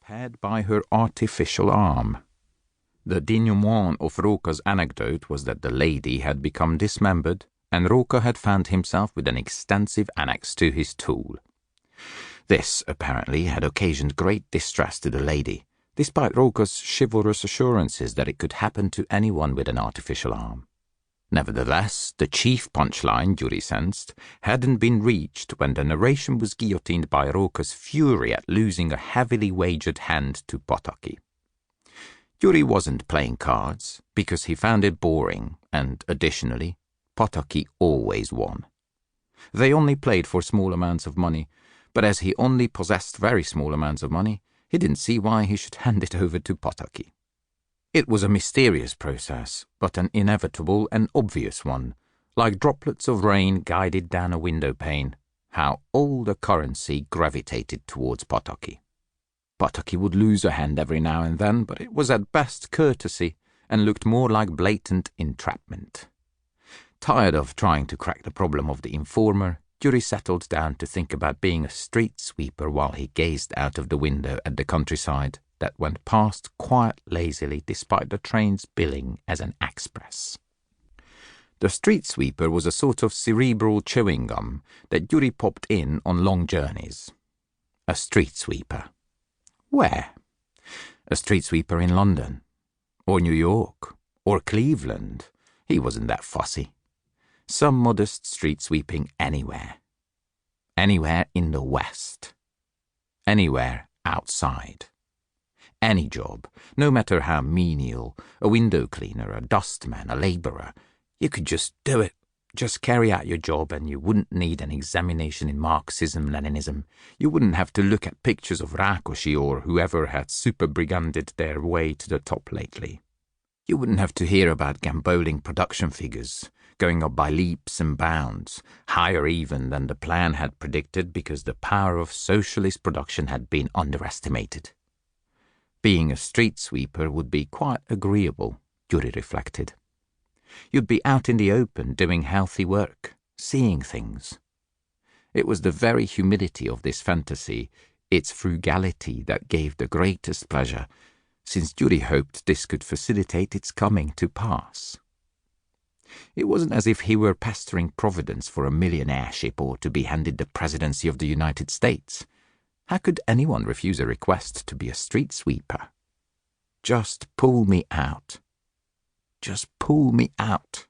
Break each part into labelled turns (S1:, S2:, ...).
S1: impaired by her artificial arm. The denouement of Roka's anecdote was that the lady had become dismembered, and Roka had found himself with an extensive annex to his tool. This, apparently, had occasioned great distress to the lady, despite Roka's chivalrous assurances that it could happen to anyone with an artificial arm. Nevertheless, the chief punchline, Gyuri sensed, hadn't been reached when the narration was guillotined by Roka's fury at losing a heavily wagered hand to Pataki. Gyuri wasn't playing cards because he found it boring, and additionally, Pataki always won. They only played for small amounts of money, but as he only possessed very small amounts of money, he didn't see why he should hand it over to Pataki. It was a mysterious process, but an inevitable and obvious one, like droplets of rain guided down a window pane, how all the currency gravitated towards Pataki. Pataki would lose a hand every now and then, but it was at best courtesy and looked more like blatant entrapment. Tired of trying to crack the problem of the informer, Gyuri settled down to think about being a street sweeper while he gazed out of the window at the countryside that went past quite lazily despite the train's billing as an express. The street sweeper was a sort of cerebral chewing gum that Gyuri popped in on long journeys. A street sweeper. Where? A street sweeper in London, or New York, or Cleveland. He wasn't that fussy. Some modest street sweeping anywhere. Anywhere in the West. Anywhere outside. Any job, no matter how menial, a window cleaner, a dustman, a labourer, you could just do it. Just carry out your job and you wouldn't need an examination in Marxism-Leninism. You wouldn't have to look at pictures of Rákosi or whoever had super-briganded their way to the top lately. You wouldn't have to hear about gambolling production figures, going up by leaps and bounds, higher even than the plan had predicted because the power of socialist production had been underestimated. Being a street sweeper would be quite agreeable, Gyuri reflected. You'd be out in the open doing healthy work, seeing things. It was the very humility of this fantasy, its frugality, that gave the greatest pleasure, since Gyuri hoped this could facilitate its coming to pass. It wasn't as if he were pestering Providence for a millionaireship or to be handed the presidency of the United States. How could anyone refuse a request to be a street sweeper? Just pull me out. Just pull me out.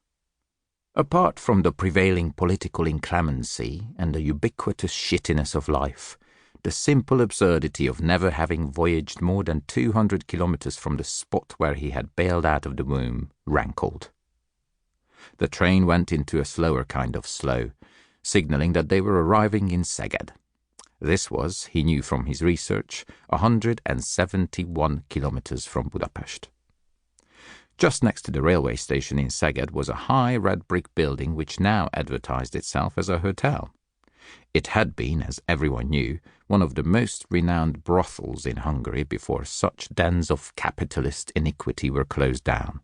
S1: Apart from the prevailing political inclemency and the ubiquitous shittiness of life, the simple absurdity of never having voyaged more than 200 kilometers from the spot where he had bailed out of the womb rankled. The train went into a slower kind of slow, signalling that they were arriving in Szeged. This was, he knew from his research, 171 kilometers from Budapest. Just next to the railway station in Szeged was a high red brick building which now advertised itself as a hotel. It had been, as everyone knew, one of the most renowned brothels in Hungary before such dens of capitalist iniquity were closed down.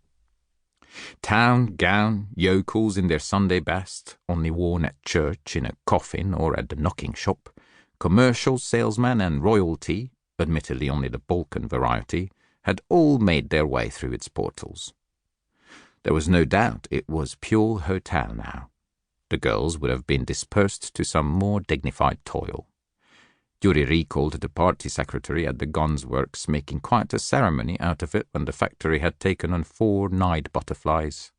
S1: Town, gown, yokels in their Sunday best, only worn at church, in a coffin, or at the knocking shop, commercial salesmen and royalty, admittedly only the Balkan variety, had all made their way through its portals. There was no doubt it was pure hotel now. The girls would have been dispersed to some more dignified toil. Gyuri recalled the party secretary at the guns works making quite a ceremony out of it when the factory had taken on 4 night butterflies.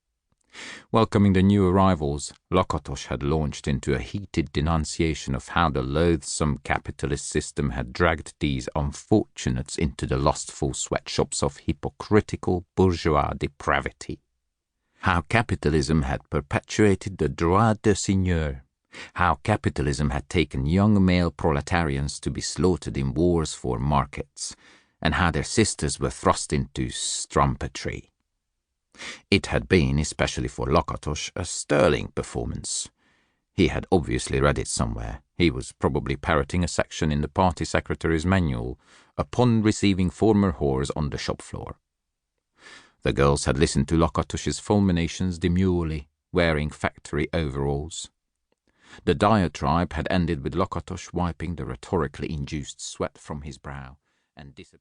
S1: Welcoming the new arrivals, Lakatos had launched into a heated denunciation of how the loathsome capitalist system had dragged these unfortunates into the lustful sweatshops of hypocritical bourgeois depravity. How capitalism had perpetuated the droit de seigneur, how capitalism had taken young male proletarians to be slaughtered in wars for markets, and how their sisters were thrust into strumpetry. It had been, especially for Lakatos, a sterling performance. He had obviously read it somewhere. He was probably parroting a section in the party secretary's manual, upon receiving former whores on the shop floor. The girls had listened to Lakatos's fulminations demurely, wearing factory overalls. The diatribe had ended with Lakatos wiping the rhetorically induced sweat from his brow and disappearing.